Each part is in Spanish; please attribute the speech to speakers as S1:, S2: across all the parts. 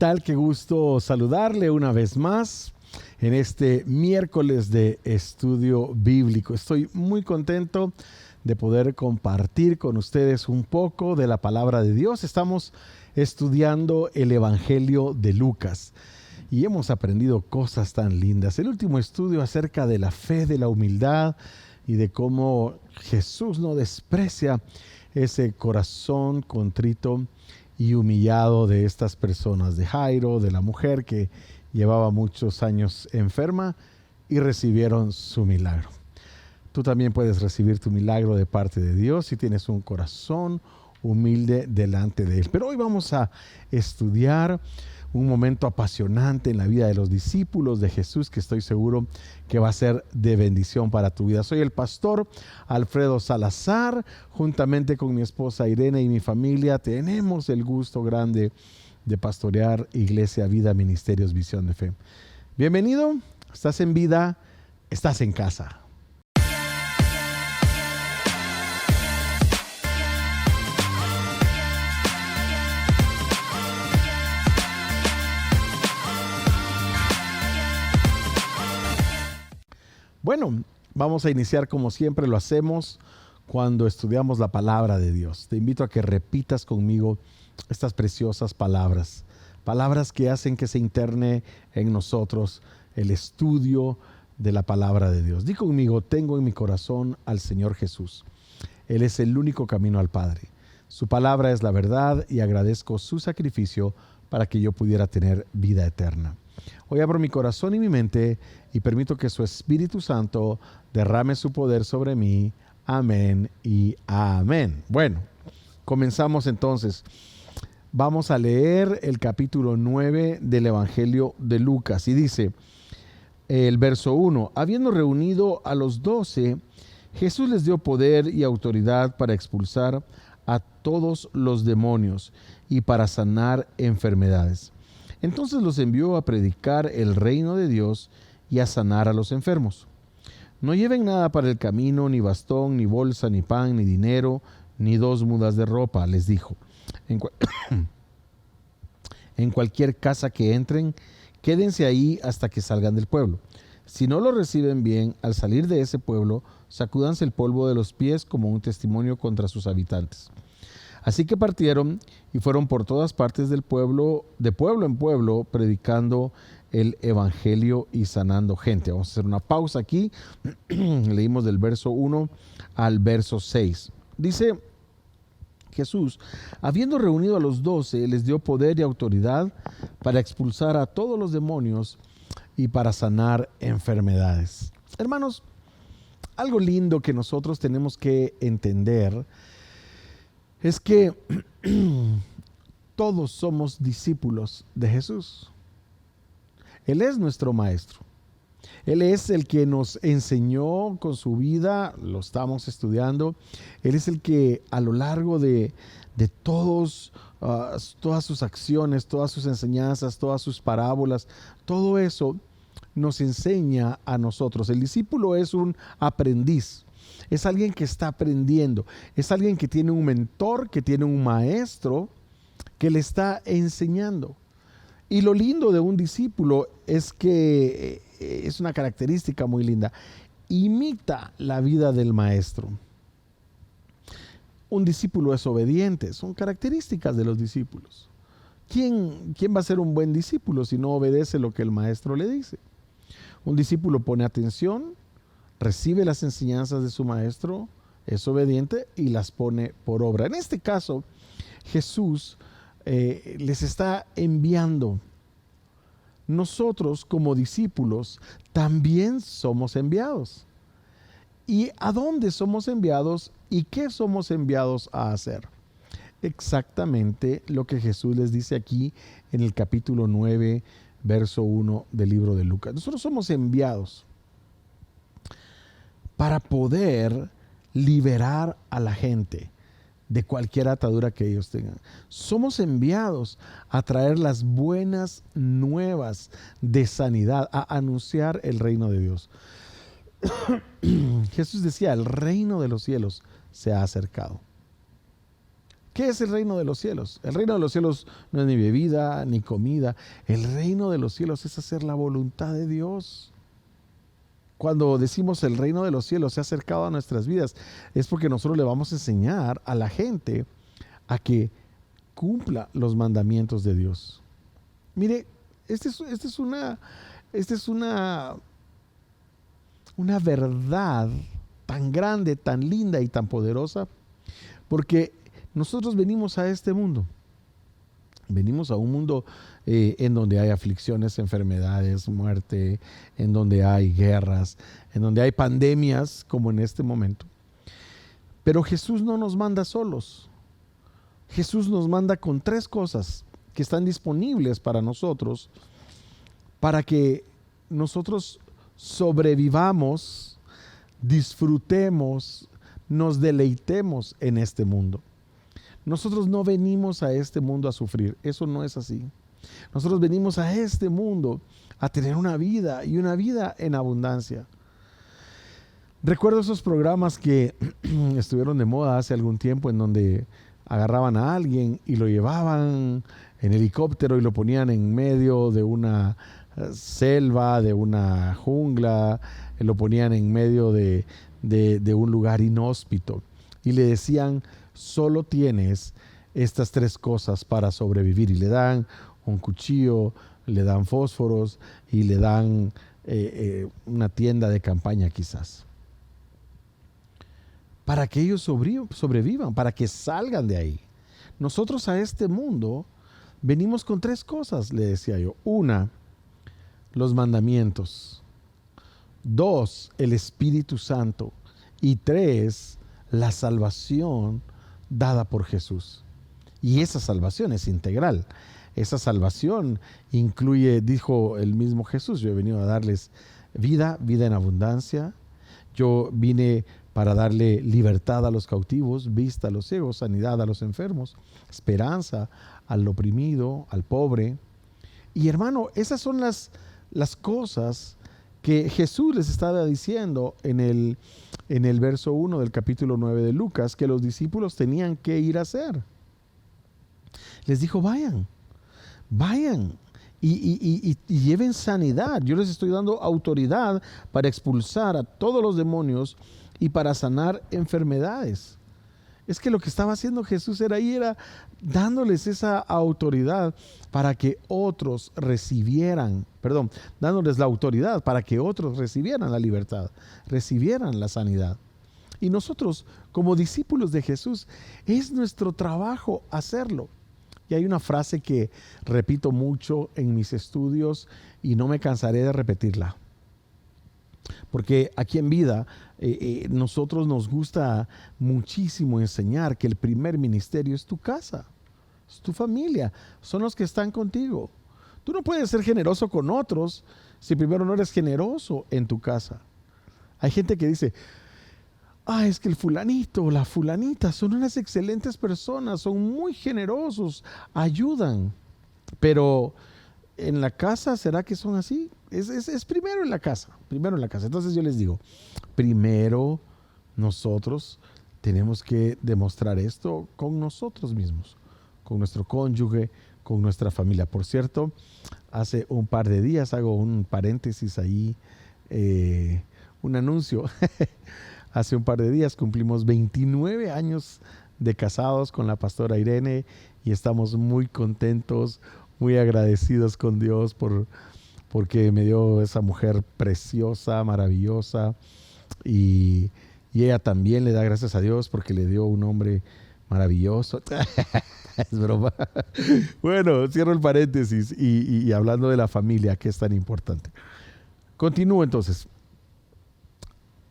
S1: tal? Qué gusto saludarle una vez más en este miércoles de estudio bíblico. Estoy muy contento de poder compartir con ustedes un poco de la palabra de Dios. Estamos estudiando el Evangelio de Lucas y hemos aprendido cosas tan lindas. El último estudio acerca de la fe, de la humildad y de cómo Jesús no desprecia ese corazón contrito y humillado de estas personas, de Jairo, de la mujer que llevaba muchos años enferma y recibieron su milagro. Tú también puedes recibir tu milagro de parte de Dios si tienes un corazón humilde delante de Él. Pero hoy vamos a estudiar un momento apasionante en la vida de los discípulos de Jesús que estoy seguro que va a ser de bendición para tu vida. Soy el pastor Alfredo Salazar, juntamente con mi esposa Irene y mi familia tenemos el gusto grande de pastorear Iglesia Vida Ministerios Visión de Fe. Bienvenido, estás en vida, estás en casa. Bueno, vamos a iniciar como siempre lo hacemos cuando estudiamos la palabra de Dios. Te invito a que repitas conmigo estas preciosas palabras, palabras que hacen que se interne en nosotros el estudio de la palabra de Dios. Di conmigo: tengo en mi corazón al Señor Jesús. Él es el único camino al Padre. Su palabra es la verdad y agradezco su sacrificio para que yo pudiera tener vida eterna. Hoy abro mi corazón y mi mente y permito que su Espíritu Santo derrame su poder sobre mí. Amén y amén. Bueno, comenzamos entonces. Vamos a leer el capítulo 9 del Evangelio de Lucas y dice el verso 1: habiendo reunido a los 12, Jesús les dio poder y autoridad para expulsar a todos los demonios y para sanar enfermedades. Entonces los envió a predicar el reino de Dios y a sanar a los enfermos. No lleven nada para el camino, ni bastón, ni bolsa, ni pan, ni dinero, ni 2 mudas de ropa, les dijo. En cualquier casa que entren, quédense ahí hasta que salgan del pueblo. Si no lo reciben bien, al salir de ese pueblo, sacúdanse el polvo de los pies como un testimonio contra sus habitantes. Así que partieron y fueron por todas partes del pueblo, de pueblo en pueblo, predicando el evangelio y sanando gente. Vamos a hacer una pausa aquí. Leímos del verso 1 al verso 6. Dice Jesús: habiendo reunido a los 12, les dio poder y autoridad para expulsar a todos los demonios y para sanar enfermedades. Hermanos, algo lindo que nosotros tenemos que entender es que todos somos discípulos de Jesús. Él es nuestro maestro. Él es el que nos enseñó con su vida, lo estamos estudiando. Él es el que a lo largo de todas sus acciones, todas sus enseñanzas, todas sus parábolas, todo eso nos enseña a nosotros. El discípulo es un aprendiz. Es alguien que está aprendiendo, es alguien que tiene un mentor, que tiene un maestro que le está enseñando. Y lo lindo de un discípulo es que es una característica muy linda, imita la vida del maestro. Un discípulo es obediente, son características de los discípulos. ¿Quién va a ser un buen discípulo si no obedece lo que el maestro le dice? Un discípulo pone atención, recibe las enseñanzas de su maestro, es obediente y las pone por obra. En este caso, Jesús les está enviando. Nosotros como discípulos también somos enviados. ¿Y a dónde somos enviados y qué somos enviados a hacer? Exactamente lo que Jesús les dice aquí en el capítulo 9, verso 1 del libro de Lucas. Nosotros somos enviados para poder liberar a la gente de cualquier atadura que ellos tengan. Somos enviados a traer las buenas nuevas de sanidad, a anunciar el reino de Dios. Jesús decía: el reino de los cielos se ha acercado. ¿Qué es el reino de los cielos? El reino de los cielos no es ni bebida ni comida. El reino de los cielos es hacer la voluntad de Dios. Cuando decimos el reino de los cielos se ha acercado a nuestras vidas, es porque nosotros le vamos a enseñar a la gente a que cumpla los mandamientos de Dios. Mire, esta es una verdad tan grande, tan linda y tan poderosa, porque nosotros venimos a este mundo. Venimos a un mundo en donde hay aflicciones, enfermedades, muerte, en donde hay guerras, en donde hay pandemias como en este momento. Pero Jesús no nos manda solos. Jesús nos manda con 3 cosas que están disponibles para nosotros, para que nosotros sobrevivamos, disfrutemos, nos deleitemos en este mundo. Nosotros no venimos a este mundo a sufrir, eso no es así. Nosotros venimos a este mundo a tener una vida y una vida en abundancia. Recuerdo esos programas que estuvieron de moda hace algún tiempo en donde agarraban a alguien y lo llevaban en helicóptero y lo ponían en medio de una selva, de una jungla, lo ponían en medio de un lugar inhóspito y le decían: solo tienes estas 3 cosas para sobrevivir, y le dan un cuchillo, le dan fósforos y le dan una tienda de campaña quizás, para que ellos sobrevivan, para que salgan de ahí. Nosotros a este mundo venimos con 3 cosas, le decía yo. 1, los mandamientos. 2, el Espíritu Santo. Y 3, la salvación dada por Jesús. Y esa salvación es integral. Esa salvación incluye, dijo el mismo Jesús: yo he venido a darles vida en abundancia. Yo vine para darle libertad a los cautivos, vista a los ciegos, sanidad a los enfermos, esperanza al oprimido, al pobre. Y hermano, esas son las cosas que Jesús les estaba diciendo en el verso 1 del capítulo 9 de Lucas, que los discípulos tenían que ir a hacer. Les dijo: vayan y lleven sanidad. Yo les estoy dando autoridad para expulsar a todos los demonios y para sanar enfermedades. Es que lo que estaba haciendo Jesús era dándoles esa autoridad para que otros dándoles la autoridad para que otros recibieran la libertad, recibieran la sanidad. Y nosotros, como discípulos de Jesús, es nuestro trabajo hacerlo. Y hay una frase que repito mucho en mis estudios y no me cansaré de repetirla. Porque aquí en Vida, nosotros nos gusta muchísimo enseñar que el primer ministerio es tu casa, es tu familia, son los que están contigo. Tú no puedes ser generoso con otros si primero no eres generoso en tu casa. Hay gente que dice: es que el fulanito o la fulanita son unas excelentes personas, son muy generosos, ayudan. Pero en la casa, ¿será que son así? Es primero en la casa, Entonces yo les digo, primero nosotros tenemos que demostrar esto con nosotros mismos, con nuestro cónyuge, con nuestra familia. Por cierto, hace un par de días, hago un paréntesis ahí, un anuncio. Hace un par de días cumplimos 29 años de casados con la pastora Irene y estamos muy contentos, muy agradecidos con Dios porque me dio esa mujer preciosa, maravillosa, y ella también le da gracias a Dios porque le dio un hombre maravilloso. Es broma. Bueno, cierro el paréntesis y hablando de la familia, que es tan importante. Continúo entonces.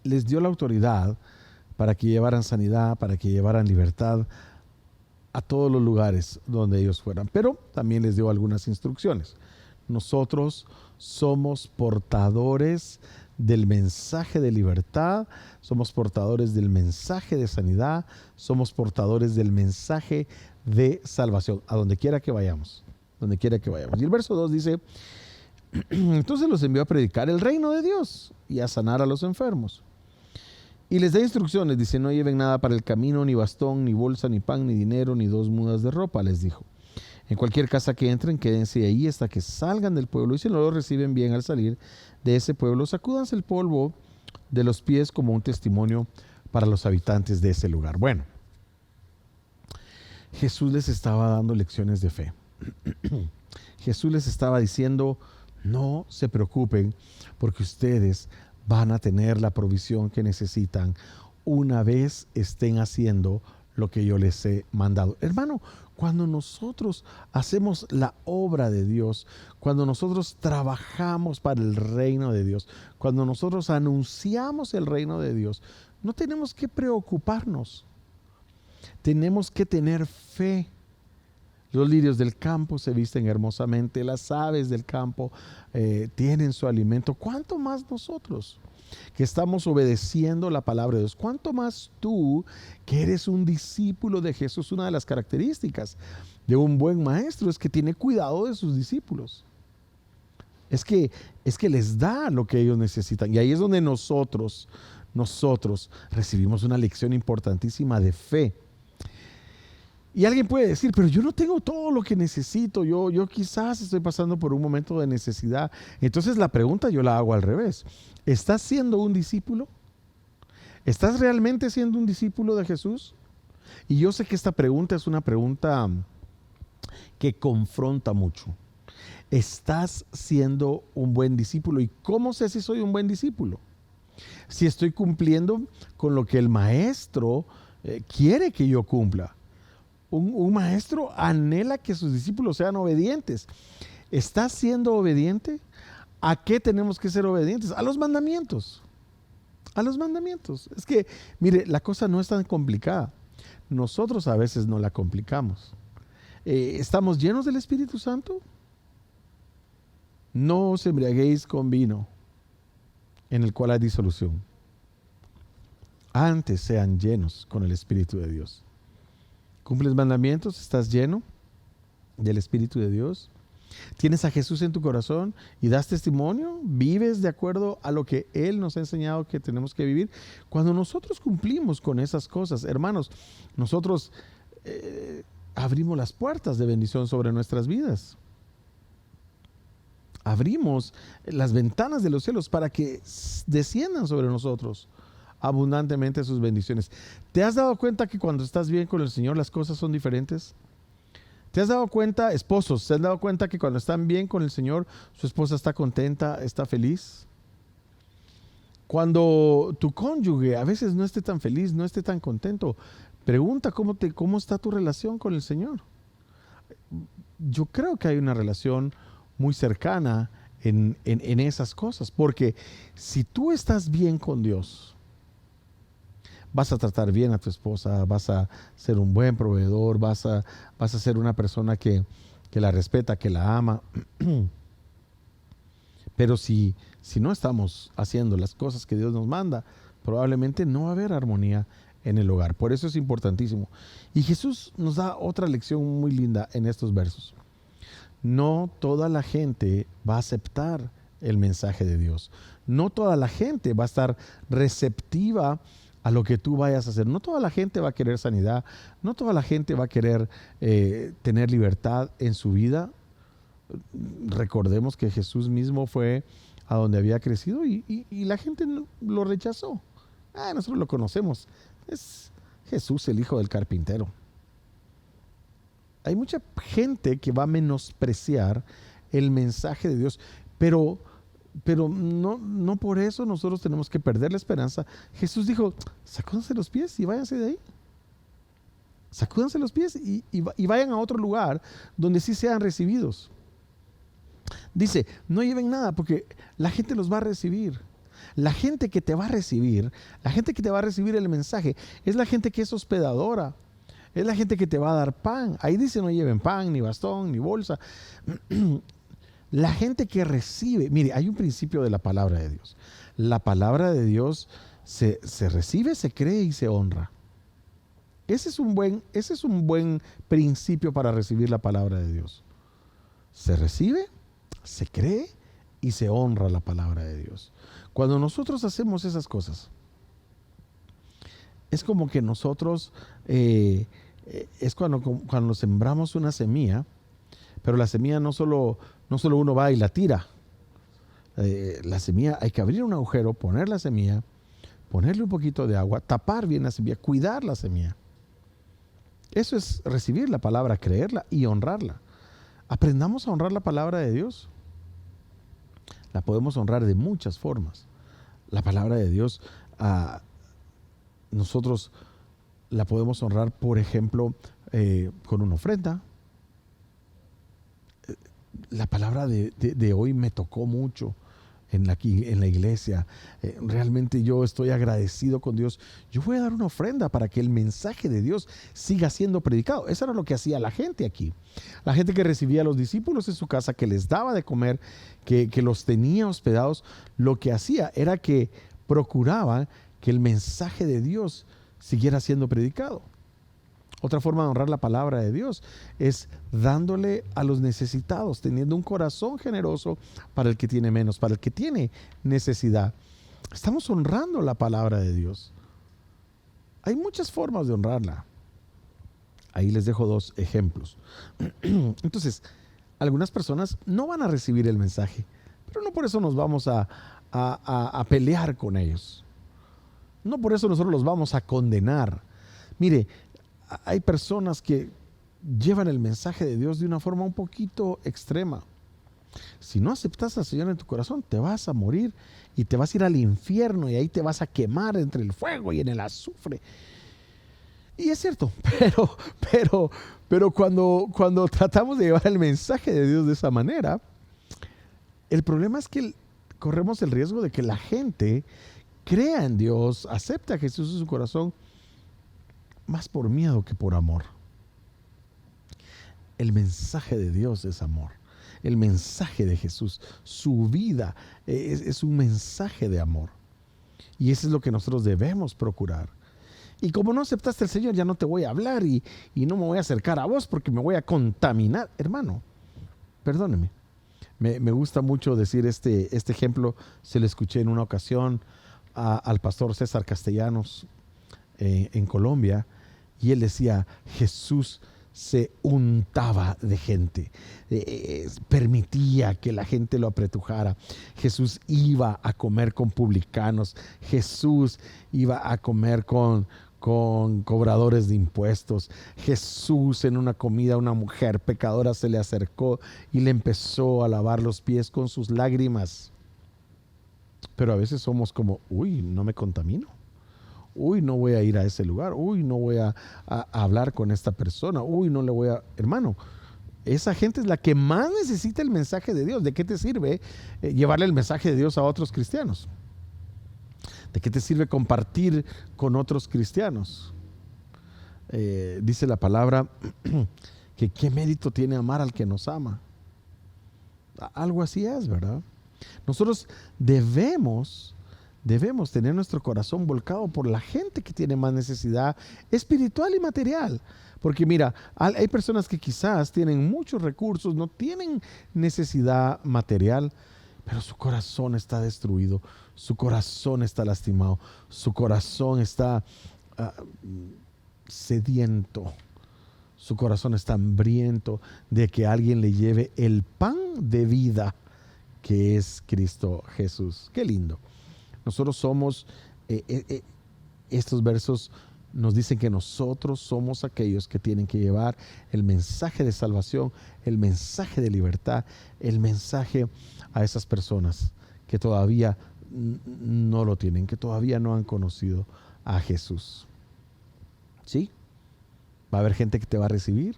S1: Les dio la autoridad para que llevaran sanidad, para que llevaran libertad a todos los lugares donde ellos fueran. Pero también les dio algunas instrucciones. Nosotros somos portadores del mensaje de libertad, somos portadores del mensaje de sanidad, somos portadores del mensaje de salvación, a donde quiera que vayamos, Y el verso 2 dice: entonces los envió a predicar el reino de Dios y a sanar a los enfermos. Y les da instrucciones, dice, no lleven nada para el camino, ni bastón, ni bolsa, ni pan, ni dinero, ni 2 mudas de ropa, les dijo. En cualquier casa que entren, quédense ahí hasta que salgan del pueblo, y si no lo reciben bien al salir de ese pueblo, sacúdanse el polvo de los pies como un testimonio para los habitantes de ese lugar. Bueno, Jesús les estaba dando lecciones de fe. Jesús les estaba diciendo, no se preocupen porque ustedes van a tener la provisión que necesitan una vez estén haciendo lo que yo les he mandado. Hermano, cuando nosotros hacemos la obra de Dios, cuando nosotros trabajamos para el reino de Dios, cuando nosotros anunciamos el reino de Dios, no tenemos que preocuparnos. Tenemos que tener fe. Los lirios del campo se visten hermosamente, las aves del campo tienen su alimento. ¿Cuánto más nosotros que estamos obedeciendo la palabra de Dios? ¿Cuánto más tú que eres un discípulo de Jesús? Una de las características de un buen maestro es que tiene cuidado de sus discípulos. Es que les da lo que ellos necesitan. Y ahí es donde nosotros recibimos una lección importantísima de fe. Y alguien puede decir, pero yo no tengo todo lo que necesito, yo quizás estoy pasando por un momento de necesidad. Entonces la pregunta yo la hago al revés. ¿Estás siendo un discípulo? ¿Estás realmente siendo un discípulo de Jesús? Y yo sé que esta pregunta es una pregunta que confronta mucho. ¿Estás siendo un buen discípulo? ¿Y cómo sé si soy un buen discípulo? Si estoy cumpliendo con lo que el maestro quiere que yo cumpla. Un maestro anhela que sus discípulos sean obedientes. ¿Estás siendo obediente? ¿A qué tenemos que ser obedientes? A los mandamientos. A los mandamientos. Es que, mire, la cosa no es tan complicada. Nosotros a veces no la complicamos. ¿Estamos llenos del Espíritu Santo? No os embriaguéis con vino, en el cual hay disolución. Antes sean llenos con el Espíritu de Dios. ¿Cumples mandamientos? ¿Estás lleno del Espíritu de Dios? ¿Tienes a Jesús en tu corazón y das testimonio? ¿Vives de acuerdo a lo que Él nos ha enseñado que tenemos que vivir? Cuando nosotros cumplimos con esas cosas, hermanos, nosotros abrimos las puertas de bendición sobre nuestras vidas. Abrimos las ventanas de los cielos para que desciendan sobre nosotros abundantemente sus bendiciones. ¿Te has dado cuenta que cuando estás bien con el Señor las cosas son diferentes? ¿Te has dado cuenta, esposos, se han dado cuenta que cuando están bien con el Señor, su esposa está contenta, está feliz? Cuando tu cónyuge a veces no esté tan feliz, no esté tan contento, pregunta cómo está tu relación con el Señor. Yo creo que hay una relación muy cercana en esas cosas, porque si tú estás bien con Dios, vas a tratar bien a tu esposa, vas a ser un buen proveedor, vas a ser una persona que la respeta, que la ama. Pero si no estamos haciendo las cosas que Dios nos manda, probablemente no va a haber armonía en el hogar. Por eso es importantísimo. Y Jesús nos da otra lección muy linda en estos versos. No toda la gente va a aceptar el mensaje de Dios. No toda la gente va a estar receptiva a lo que tú vayas a hacer. No toda la gente va a querer sanidad. No toda la gente va a querer tener libertad en su vida. Recordemos que Jesús mismo fue a donde había crecido y la gente lo rechazó. Nosotros lo conocemos. Es Jesús, el hijo del carpintero. Hay mucha gente que va a menospreciar el mensaje de Dios, pero no por eso nosotros tenemos que perder la esperanza. Jesús dijo, sacúdanse los pies y váyanse de ahí. Sacúdanse los pies y vayan a otro lugar donde sí sean recibidos. Dice, no lleven nada porque la gente los va a recibir. La gente que te va a recibir, la gente que te va a recibir el mensaje, es la gente que es hospedadora. Es la gente que te va a dar pan. Ahí dice no lleven pan, ni bastón, ni bolsa. La gente que recibe, mire, hay un principio de la palabra de Dios. La palabra de Dios se recibe, se cree y se honra. Ese es un buen principio para recibir la palabra de Dios. Se recibe, se cree y se honra la palabra de Dios. Cuando nosotros hacemos esas cosas, Es como que nosotros, es cuando sembramos una semilla, pero la semilla no solo uno va y la tira. La semilla, hay que abrir un agujero, poner la semilla, ponerle un poquito de agua, tapar bien la semilla, cuidar la semilla. Eso es recibir la palabra, creerla y honrarla. Aprendamos a honrar la palabra de Dios. La podemos honrar de muchas formas. La palabra de Dios, nosotros la podemos honrar, por ejemplo, con una ofrenda. La palabra de hoy me tocó mucho en la iglesia. Realmente yo estoy agradecido con Dios. Yo voy a dar una ofrenda para que el mensaje de Dios siga siendo predicado. Eso era lo que hacía la gente aquí. La gente que recibía a los discípulos en su casa, que les daba de comer, que los tenía hospedados, lo que hacía era que procuraba que el mensaje de Dios siguiera siendo predicado. Otra forma de honrar la palabra de Dios es dándole a los necesitados, teniendo un corazón generoso para el que tiene menos, para el que tiene necesidad. Estamos honrando la palabra de Dios. Hay muchas formas de honrarla. Ahí les dejo 2 ejemplos. Entonces, algunas personas no van a recibir el mensaje, pero no por eso nos vamos a pelear con ellos. No por eso nosotros los vamos a condenar. Mire, hay personas que llevan el mensaje de Dios de una forma un poquito extrema. Si no aceptas al Señor en tu corazón, te vas a morir y te vas a ir al infierno y ahí te vas a quemar entre el fuego y en el azufre. Y es cierto, pero cuando tratamos de llevar el mensaje de Dios de esa manera, el problema es que corremos el riesgo de que la gente crea en Dios, acepte a Jesús en su corazón, más por miedo que por amor. El mensaje de Dios es amor. El mensaje de Jesús, su vida es un mensaje de amor. Y eso es lo que nosotros debemos procurar. Y como no aceptaste al Señor, ya no te voy a hablar y no me voy a acercar a vos porque me voy a contaminar. Hermano, perdóneme. Me gusta mucho decir este ejemplo. Se lo escuché en una ocasión al pastor César Castellanos en Colombia. Y él decía, Jesús se untaba de gente, permitía que la gente lo apretujara. Jesús iba a comer con publicanos, Jesús iba a comer con cobradores de impuestos. Jesús, en una comida, una mujer pecadora se le acercó y le empezó a lavar los pies con sus lágrimas. Pero a veces somos como, uy, no me contamino. Uy, no voy a ir a ese lugar. Uy, no voy a hablar con esta persona. Uy, no le voy a... Hermano, esa gente es la que más necesita el mensaje de Dios. ¿De qué te sirve llevarle el mensaje de Dios a otros cristianos? ¿De qué te sirve compartir con otros cristianos? Dice la palabra que qué mérito tiene amar al que nos ama. Algo así es, ¿verdad? Nosotros debemos tener nuestro corazón volcado por la gente que tiene más necesidad espiritual y material. Porque mira, hay personas que quizás tienen muchos recursos, no tienen necesidad material, pero su corazón está destruido, su corazón está lastimado, su corazón está sediento, su corazón está hambriento de que alguien le lleve el pan de vida que es Cristo Jesús. Qué lindo. Nosotros somos, estos versos nos dicen que nosotros somos aquellos que tienen que llevar el mensaje de salvación, el mensaje de libertad, el mensaje a esas personas que todavía no lo tienen, que todavía no han conocido a Jesús. ¿Sí? Va a haber gente que te va a recibir,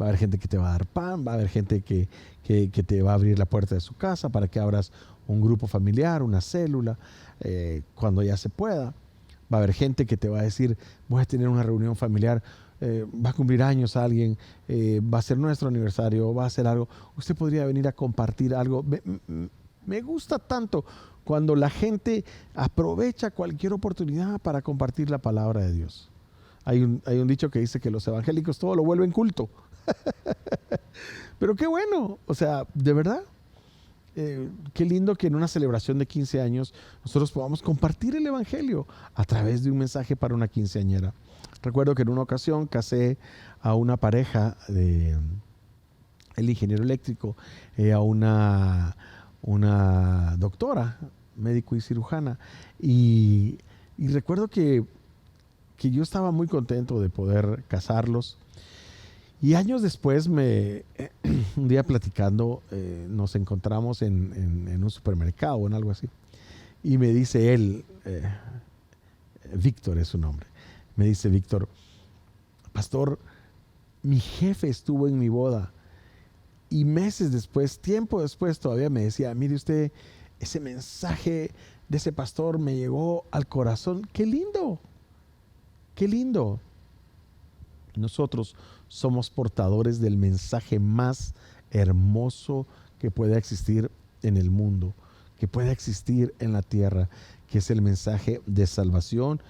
S1: va a haber gente que te va a dar pan, va a haber gente que te va a abrir la puerta de su casa para que abras un grupo familiar, una célula, cuando ya se pueda. Va a haber gente que te va a decir, voy a tener una reunión familiar, va a cumplir años alguien, va a ser nuestro aniversario, va a hacer algo. Usted podría venir a compartir algo. Me gusta tanto cuando la gente aprovecha cualquier oportunidad para compartir la palabra de Dios. Hay un dicho que dice que los evangélicos todo lo vuelven culto. Pero qué bueno, o sea, de verdad. Qué lindo que en una celebración de 15 años nosotros podamos compartir el Evangelio a través de un mensaje para una quinceañera. Recuerdo que en una ocasión casé a una pareja de el ingeniero eléctrico, a una doctora, médico y cirujana. Y recuerdo que yo estaba muy contento de poder casarlos. Y años después, un día platicando, nos encontramos en un supermercado o en algo así. Y me dice él, Víctor es su nombre, me dice: Víctor, pastor, mi jefe estuvo en mi boda. Y meses después, tiempo después, todavía me decía: mire usted, ese mensaje de ese pastor me llegó al corazón. ¡Qué lindo! ¡Qué lindo! Nosotros somos portadores del mensaje más hermoso que pueda existir en el mundo, que pueda existir en la tierra, que es el mensaje de salvación,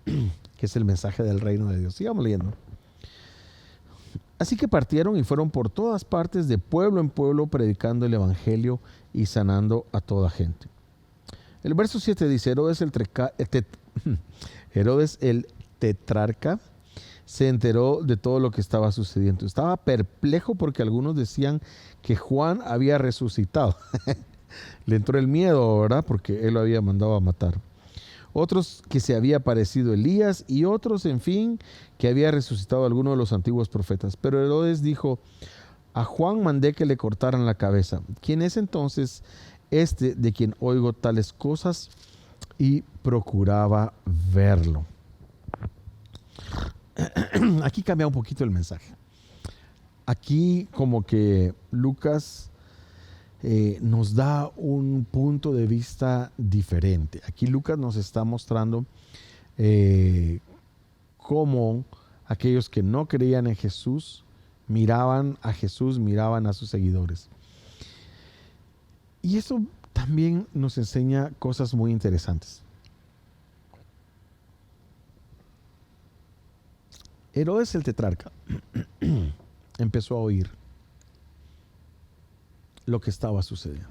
S1: que es el mensaje del reino de Dios. Sigamos leyendo. Así que partieron y fueron por todas partes, de pueblo en pueblo, predicando el evangelio y sanando a toda gente. El verso 7 dice: Herodes el tetrarca se enteró de todo lo que estaba sucediendo. Estaba perplejo porque algunos decían que Juan había resucitado. Le entró el miedo, ¿verdad? Porque él lo había mandado a matar. Otros que se había aparecido Elías, y otros, en fin, que había resucitado alguno de los antiguos profetas. Pero Herodes dijo: a Juan mandé que le cortaran la cabeza. ¿Quién es entonces este de quien oigo tales cosas? Y procuraba verlo. Aquí cambia un poquito el mensaje. Aquí como que Lucas nos da un punto de vista diferente. Aquí Lucas nos está mostrando cómo aquellos que no creían en Jesús miraban a Jesús, miraban a sus seguidores. Y eso también nos enseña cosas muy interesantes. Herodes el tetrarca empezó a oír lo que estaba sucediendo,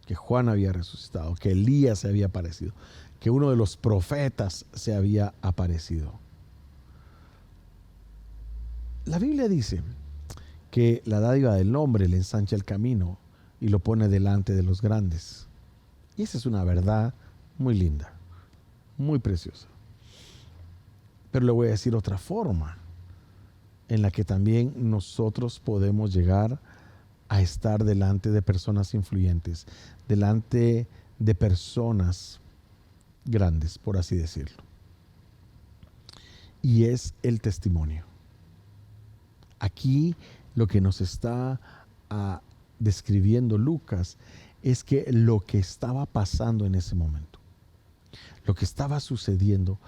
S1: que Juan había resucitado, que Elías se había aparecido, que uno de los profetas se había aparecido. La Biblia dice que la dádiva del hombre le ensancha el camino y lo pone delante de los grandes. Y esa es una verdad muy linda, muy preciosa. Pero le voy a decir otra forma en la que también nosotros podemos llegar a estar delante de personas influyentes, delante de personas grandes, por así decirlo. Y es el testimonio. Aquí lo que nos está describiendo Lucas es que lo que estaba pasando en ese momento, lo que estaba sucediendo,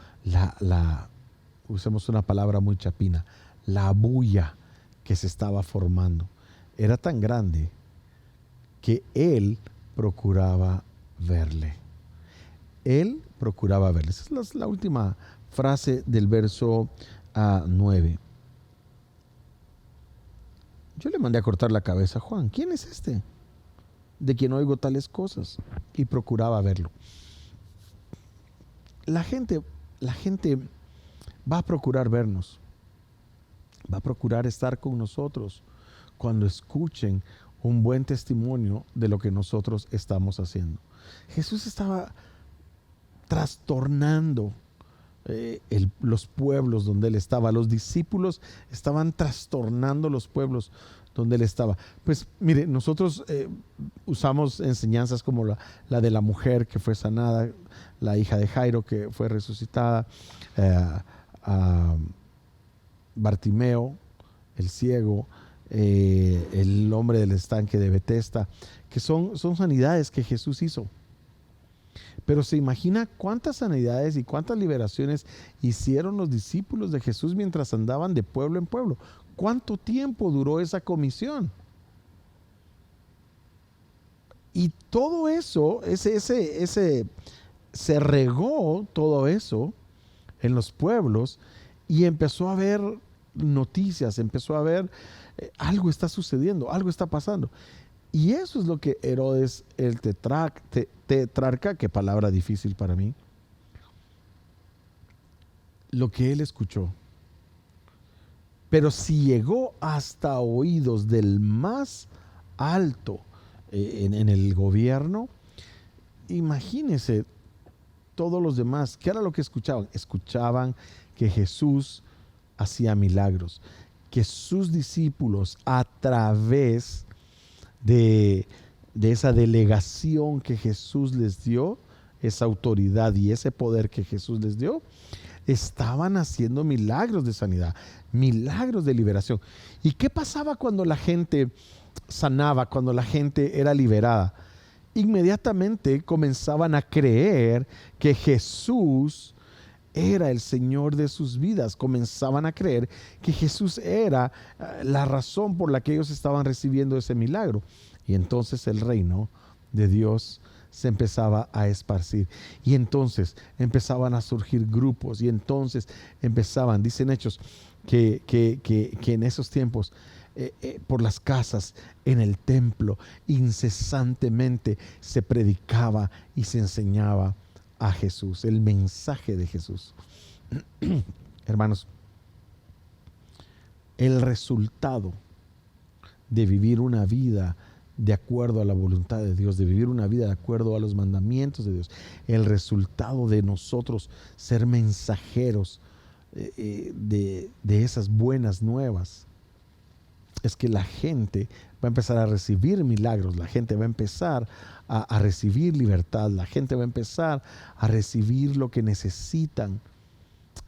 S1: usemos una palabra muy chapina, la bulla que se estaba formando, era tan grande que él procuraba verle. Él procuraba verle. Esa es la última frase del verso 9. Yo le mandé a cortar la cabeza a Juan. ¿Quién es este de quien oigo tales cosas? Y procuraba verlo. La gente va a procurar vernos, va a procurar estar con nosotros cuando escuchen un buen testimonio de lo que nosotros estamos haciendo. Jesús estaba trastornando los pueblos donde él estaba. Los discípulos estaban trastornando los pueblos donde él estaba. Pues mire, nosotros usamos enseñanzas como la de la mujer que fue sanada, la hija de Jairo que fue resucitada, a Bartimeo, el ciego, el hombre del estanque de Betesda, que son sanidades que Jesús hizo. Pero se imagina cuántas sanidades y cuántas liberaciones hicieron los discípulos de Jesús mientras andaban de pueblo en pueblo. ¿Cuánto tiempo duró esa comisión? Y todo eso, se regó todo eso en los pueblos y empezó a haber noticias, empezó a ver algo está sucediendo, algo está pasando. Y eso es lo que Herodes el tetrarca, qué palabra difícil para mí, lo que él escuchó. Pero si llegó hasta oídos del más alto en el gobierno, imagínese todos los demás, ¿qué era lo que escuchaban? Escuchaban que Jesús hacía milagros, que sus discípulos a través de esa delegación que Jesús les dio, esa autoridad y ese poder que Jesús les dio, estaban haciendo milagros de sanidad, milagros de liberación. ¿Y qué pasaba cuando la gente sanaba, cuando la gente era liberada? Inmediatamente comenzaban a creer que Jesús era el Señor de sus vidas. Comenzaban a creer que Jesús era la razón por la que ellos estaban recibiendo ese milagro. Y entonces el reino de Dios se empezaba a esparcir. Y entonces empezaban a surgir grupos. Y entonces empezaban, dicen Hechos, que en esos tiempos, por las casas, en el templo, incesantemente se predicaba y se enseñaba a Jesús, el mensaje de Jesús. Hermanos, el resultado de vivir una vida de acuerdo a la voluntad de Dios, de vivir una vida de acuerdo a los mandamientos de Dios, el resultado de nosotros ser mensajeros de esas buenas nuevas, es que la gente va a empezar a recibir milagros, la gente va a empezar a recibir libertad, la gente va a empezar a recibir lo que necesitan.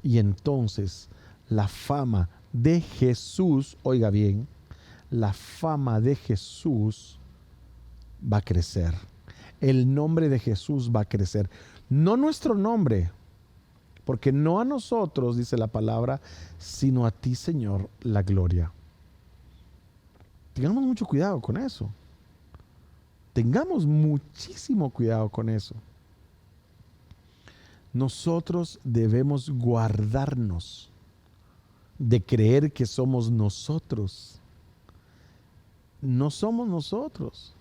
S1: Y entonces la fama de Jesús, oiga bien, la fama de Jesús va a crecer. El nombre de Jesús va a crecer. No nuestro nombre, porque no a nosotros, dice la palabra, sino a ti, Señor, la gloria. Tengamos mucho cuidado con eso. Tengamos muchísimo cuidado con eso. Nosotros debemos guardarnos de creer que somos nosotros. No somos nosotros,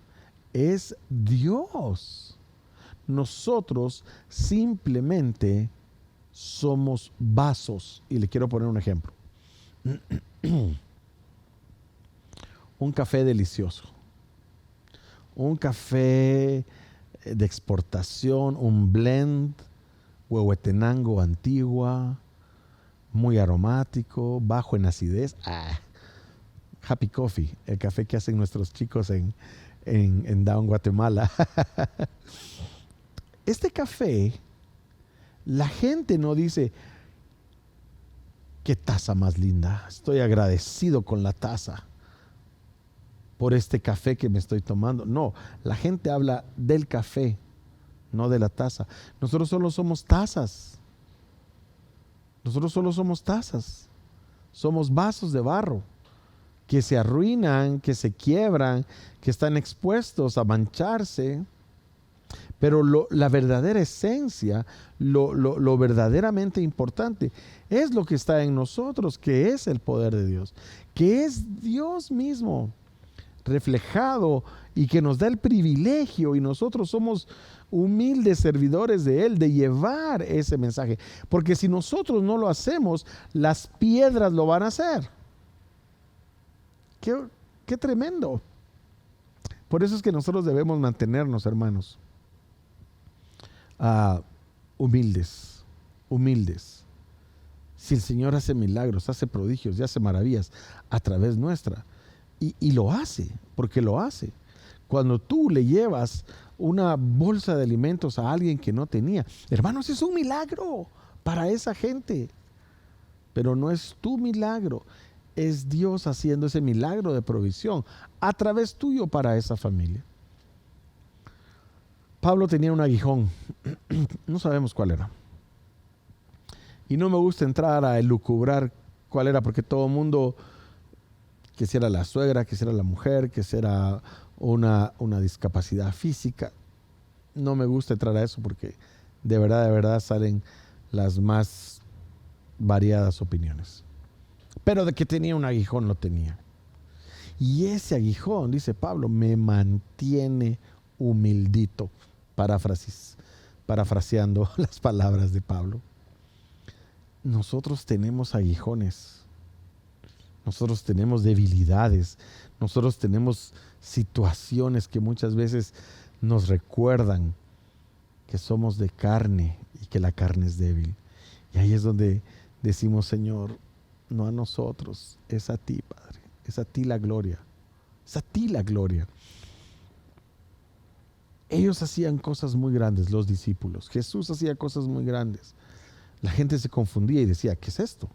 S1: es Dios. Nosotros simplemente somos vasos. Y le quiero poner un ejemplo. Un café delicioso, un café de exportación, un blend, Huehuetenango Antigua, muy aromático, bajo en acidez. Happy Coffee, el café que hacen nuestros chicos en Down, Guatemala. Este café, la gente no dice, qué taza más linda, estoy agradecido con la taza por este café que me estoy tomando. No, la gente habla del café, no de la taza. Nosotros solo somos tazas. Nosotros solo somos tazas. Somos vasos de barro que se arruinan, que se quiebran, que están expuestos a mancharse. Pero la verdadera esencia, lo verdaderamente importante es lo que está en nosotros, que es el poder de Dios, que es Dios mismo reflejado y que nos da el privilegio, y nosotros somos humildes servidores de Él, de llevar ese mensaje. Porque si nosotros no lo hacemos, las piedras lo van a hacer. Qué tremendo. Por eso es que nosotros debemos mantenernos, hermanos, humildes. Si el Señor hace milagros, hace prodigios y hace maravillas a través nuestra, y lo hace, porque lo hace. Cuando tú le llevas una bolsa de alimentos a alguien que no tenía, hermanos, es un milagro para esa gente. Pero no es tu milagro, es Dios haciendo ese milagro de provisión a través tuyo para esa familia. Pablo tenía un aguijón, no sabemos cuál era. Y no me gusta entrar a elucubrar cuál era, porque todo el mundo, que si era la suegra, que si era la mujer, que si era una discapacidad física, no me gusta entrar a eso, porque de verdad salen las más variadas opiniones. Pero de que tenía un aguijón, lo tenía. Y ese aguijón, dice Pablo, me mantiene humildito. Parafraseando las palabras de Pablo. Nosotros tenemos aguijones. Nosotros tenemos debilidades. Nosotros tenemos situaciones que muchas veces nos recuerdan que somos de carne y que la carne es débil. Y ahí es donde decimos, Señor, no a nosotros, es a ti, Padre. Es a ti la gloria. Es a ti la gloria. Ellos hacían cosas muy grandes, los discípulos. Jesús hacía cosas muy grandes. La gente se confundía y decía, ¿qué es esto?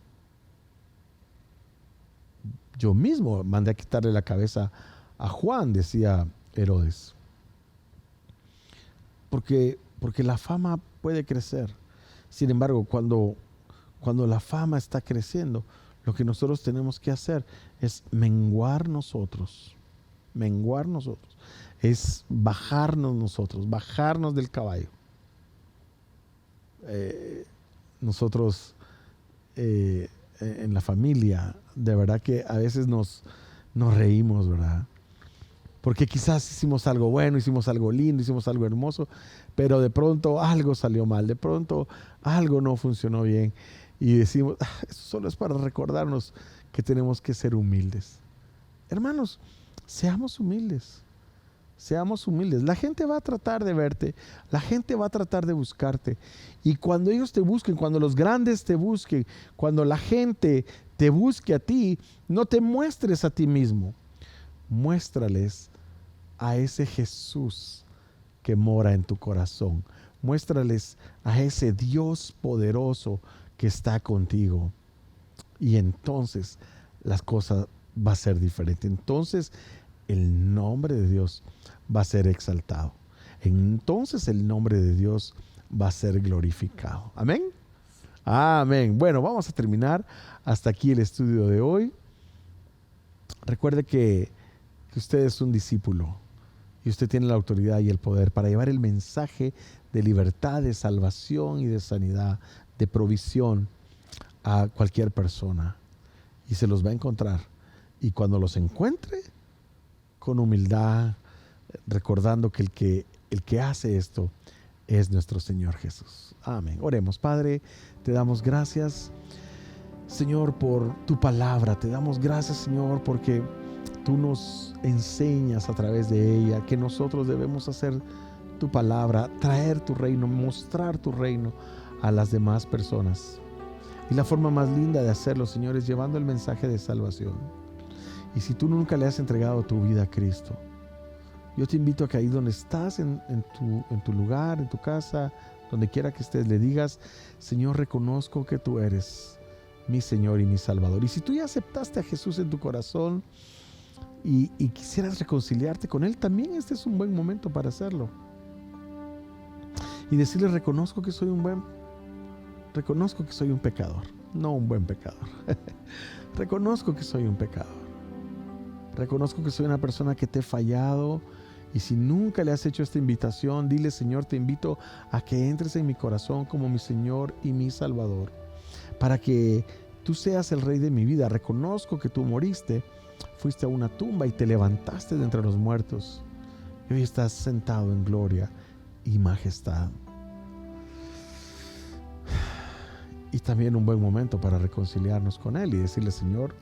S1: Yo mismo mandé a quitarle la cabeza a Juan, decía Herodes. Porque la fama puede crecer. Sin embargo, cuando la fama está creciendo, lo que nosotros tenemos que hacer es menguar nosotros. Menguar nosotros. Es bajarnos del caballo. Nosotros en la familia, de verdad que a veces nos reímos, ¿verdad? Porque quizás hicimos algo bueno, hicimos algo lindo, hicimos algo hermoso, pero de pronto algo salió mal, de pronto algo no funcionó bien. Y decimos, eso solo es para recordarnos que tenemos que ser humildes. Hermanos, seamos humildes. Seamos humildes. La gente va a tratar de verte, la gente va a tratar de buscarte. Y cuando ellos te busquen, cuando los grandes te busquen, cuando la gente te busque a ti, no te muestres a ti mismo. Muéstrales a ese Jesús que mora en tu corazón. Muéstrales a ese Dios poderoso que está contigo. Y entonces las cosas va a ser diferente. Entonces el nombre de Dios va a ser exaltado. Entonces el nombre de Dios va a ser glorificado. Amén. Amén. Bueno, vamos a terminar hasta aquí el estudio de hoy. Recuerde que usted es un discípulo y usted tiene la autoridad y el poder para llevar el mensaje de libertad, de salvación y de sanidad, de provisión a cualquier persona. Y se los va a encontrar. Y cuando los encuentre, con humildad, recordando que el que hace esto es nuestro Señor Jesús. Amén. Oremos. Padre, te damos gracias, Señor, por tu palabra. Te damos gracias, Señor, porque tú nos enseñas a través de ella que nosotros debemos hacer tu palabra, traer tu reino, mostrar tu reino a las demás personas. Y la forma más linda de hacerlo, Señor, es llevando el mensaje de salvación. Y si tú nunca le has entregado tu vida a Cristo, yo te invito a que ahí donde estás, en tu lugar, en tu casa, donde quiera que estés, le digas, Señor, reconozco que tú eres mi Señor y mi Salvador. Y si tú ya aceptaste a Jesús en tu corazón y quisieras reconciliarte con Él, también este es un buen momento para hacerlo. Y decirle, reconozco que soy un pecador, no un buen pecador. Reconozco que soy un pecador. Reconozco que soy una persona que te he fallado. Y si nunca le has hecho esta invitación, dile, Señor, te invito a que entres en mi corazón como mi Señor y mi Salvador, para que tú seas el Rey de mi vida. Reconozco que tú moriste, fuiste a una tumba y te levantaste de entre los muertos. Y hoy estás sentado en gloria y majestad. Y también un buen momento para reconciliarnos con Él y decirle, Señor,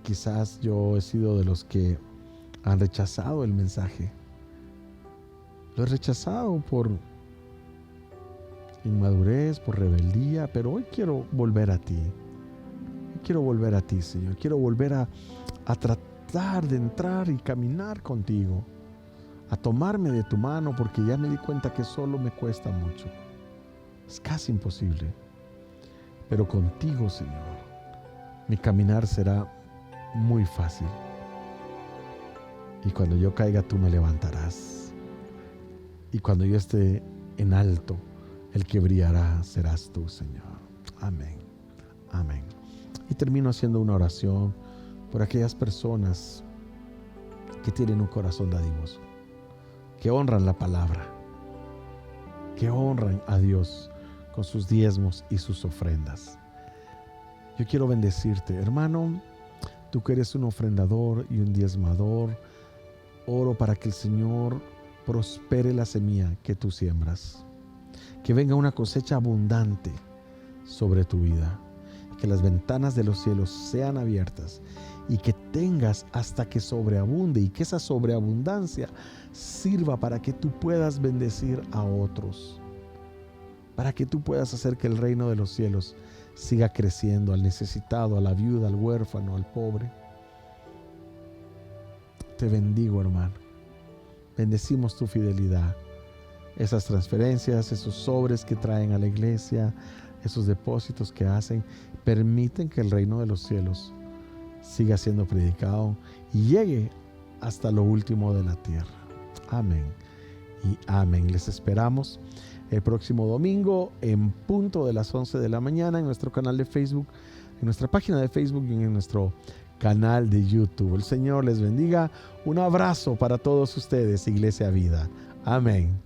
S1: quizás yo he sido de los que han rechazado el mensaje. Lo he rechazado por inmadurez, por rebeldía, pero hoy quiero volver a ti. Quiero volver a ti, Señor. Quiero volver a tratar de entrar y caminar contigo, a tomarme de tu mano, porque ya me di cuenta que solo me cuesta mucho. Es casi imposible. Pero contigo, Señor, mi caminar será muy fácil. Y cuando yo caiga, tú me levantarás. Y cuando yo esté en alto, el que brillará serás tú, Señor. Amén. Amén. Y termino haciendo una oración por aquellas personas que tienen un corazón dadivoso, que honran la palabra, que honran a Dios con sus diezmos y sus ofrendas. Yo quiero bendecirte, hermano. Tú que eres un ofrendador y un diezmador, oro para que el Señor prospere la semilla que tú siembras. Que venga una cosecha abundante sobre tu vida. Que las ventanas de los cielos sean abiertas y que tengas hasta que sobreabunde, y que esa sobreabundancia sirva para que tú puedas bendecir a otros, para que tú puedas hacer que el reino de los cielos siga creciendo al necesitado, a la viuda, al huérfano, al pobre. Te bendigo, hermano. Bendecimos tu fidelidad. Esas transferencias, esos sobres que traen a la iglesia, esos depósitos que hacen, permiten que el reino de los cielos siga siendo predicado y llegue hasta lo último de la tierra. Amén y amén. Les esperamos el próximo domingo en punto de las 11 de la mañana en nuestro canal de Facebook, en nuestra página de Facebook y en nuestro canal de YouTube. El Señor les bendiga. Un abrazo para todos ustedes, Iglesia Vida. Amén.